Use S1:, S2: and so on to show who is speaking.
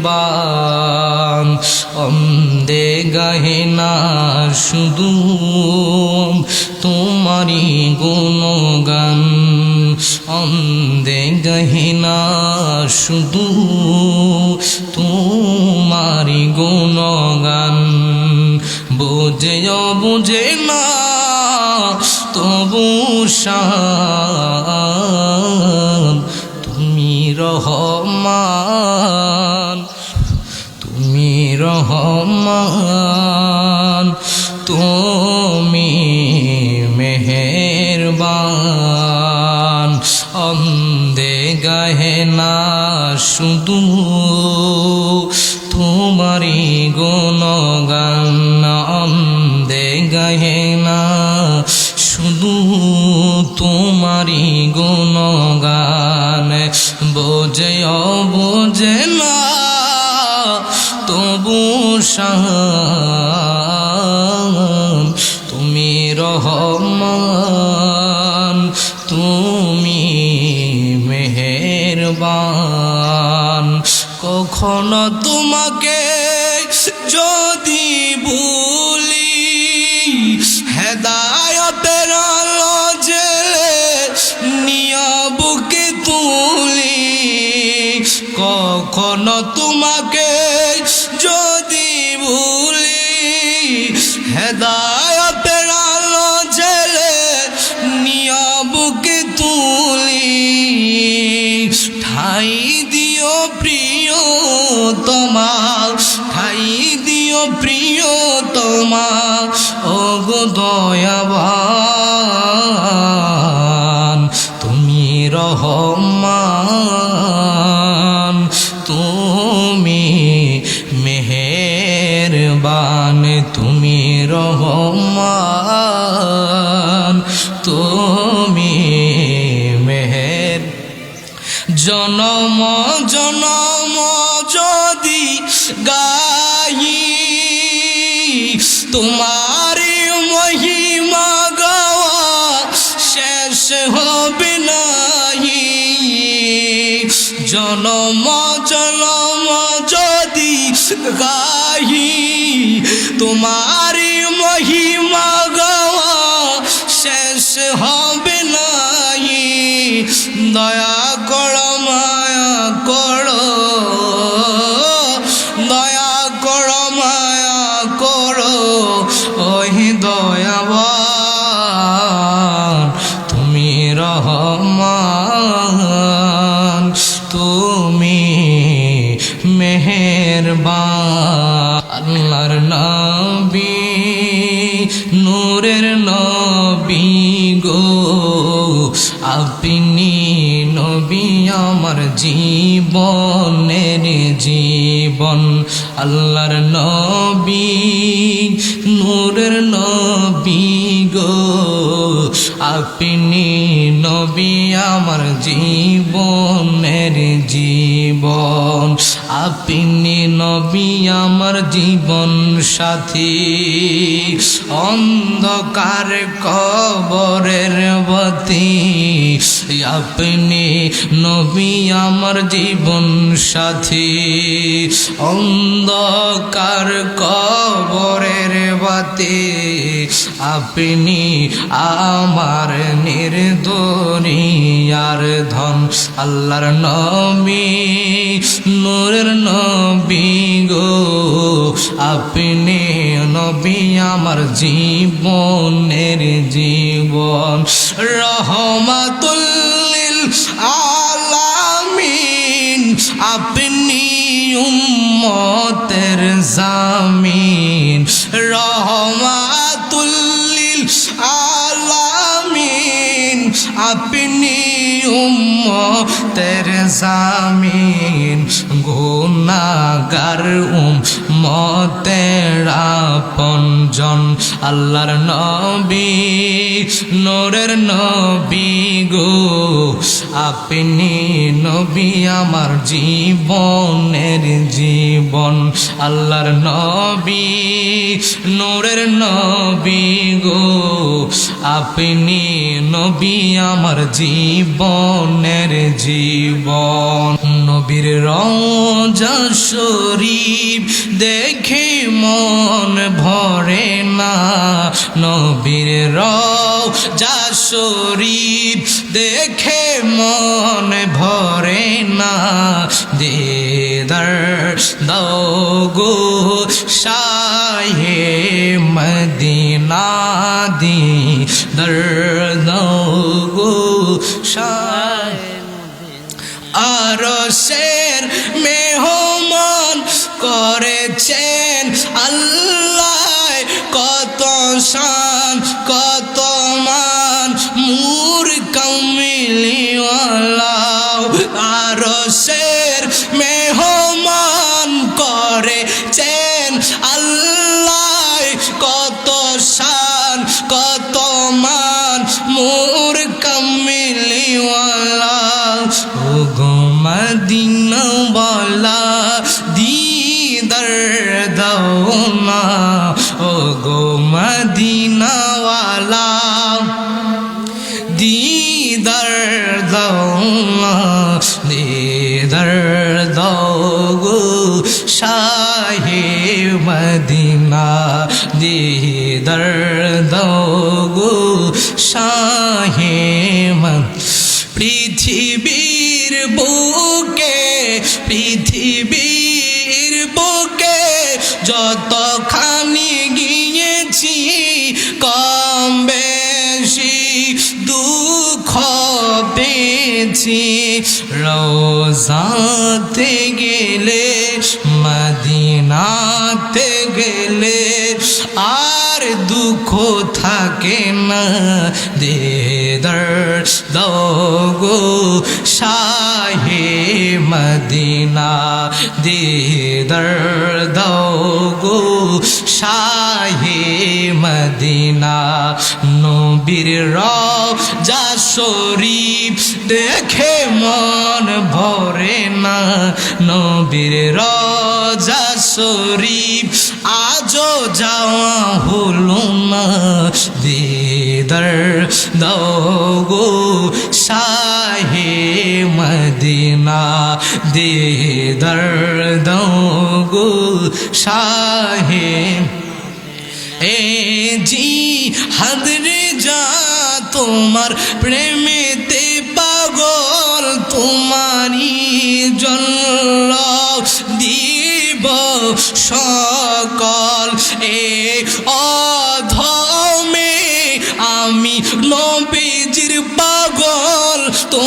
S1: মেহেরবান অন্দে গাহে না শুধু তোমারি গুণগান, অন্দে গাহে না শুধু তোমারি গুণগান। বুঝেও বুঝে না তবু শান, তুমি রহমান, তুমি রহমান, তুমি মেহেরবান অন্দে গাহে না শুধু তোমারি গুণগান, অন্দে গাহে না শুধু তোমারি গুণগান। বোঝেও বোঝে না তবু শান, তুমি রহমান, তুমি মেহেরবান। কখনো তোমাকে যদি ভুলি হেদায়েতের আলো জেলে নিয়া বুকে তুলি, কখনো তোমাকে যদি ভুলি হেদায়েতের আলো জেলে নিয়া বুকে তুলি। ঠাই দিও প্রিয় তোমার, ঠাই দিও প্রিয় তোমার, ওগো দয়াবান তুমি রহমান, তুমি মেহেরবান, তুমি রহমান, তুমি মেহের। জনম জনম যদি গাই তোমারি মহিমা গাওয়া শেষ হবে নাহি। জনম জনম যদি গাই তোমারি মহিমা গাওয়া শেষ হবে নাহি। দয়া করো মায়া করো, দয়া করো মায়া করো, ওই দয়াবান তুমি রহমান, তুমি মেহেরবান। আল্লাহর নবী নূরের নবী গো, আপনি নবী আমার জীবনের জীবন। আল্লাহর নবী নূরের নবী গো, আপনি নবী আমার জীবনের জীবন। আপনি নবী আমার জীবন সাথী, অন্ধকার কবরের বাতি। আপনি নবী আমার জীবন সাথী, অন্ধকার কবরের বাতি। আপনি আমার নির্দরিয়ার ধন। আল্লাহর নবী নূরের নবী গো, আপনি নবী আমার জীবনের জীবন। রহমাতুল লিল আলামিন আপনি উম্মতের জামিন। রহমাতুল লিল আলামিন আপনি উম্মতের জামিন। গুনাহগার উম্মতের আপনজন। আল্লাহর নবী নূরের নবী গো আপনি নবী আমার জীবনের জীবন আল্লাহর নবী নূরের নবী গো আপনি নবী আমার জীবনের জীবন নবীর রওজা শরীফ দেখে মন ভরে না নবীর রওজা শরীফ দেখে মন ভরে না দিদার দাও গো শাহে মদিনা দিদার দাও গো শাহে আরশের মেহমান করেছেন আল্লাহ কত শান কত মান মুর কামিলিওয়ালা আরশের মেহমান করেছেন আল্লাহ কত শান কত মান মুর কামিলিওয়ালা ও গো মদিনা ওয়ালা দিদার দাও না ও গো মদিনা ওয়ালা দিদার দাও না দিদার দাও গো শাহে মদিনা দিদার দাও গো শাহে পৃথিবীর বুকে যতখানি গিয়েছি কম বেশি দুঃখ পেয়েছি রওজাতে গেলে মদিনাতে গেলে আর দুঃখ থাকে না দিদার দাও গো শাহে মদিনা দিদার দাও গো শাহে মদিনা নবীর রওজা শরীফ দেখে মন ভরে না নবীর রওজা শরীফ আজও যাওয়া হলো না দিদার দাও গো শাহে মদিনা দিদার দাও গো শাহে এ জি হাদরে যা তোমার প্রেমেতে পাগল তোমার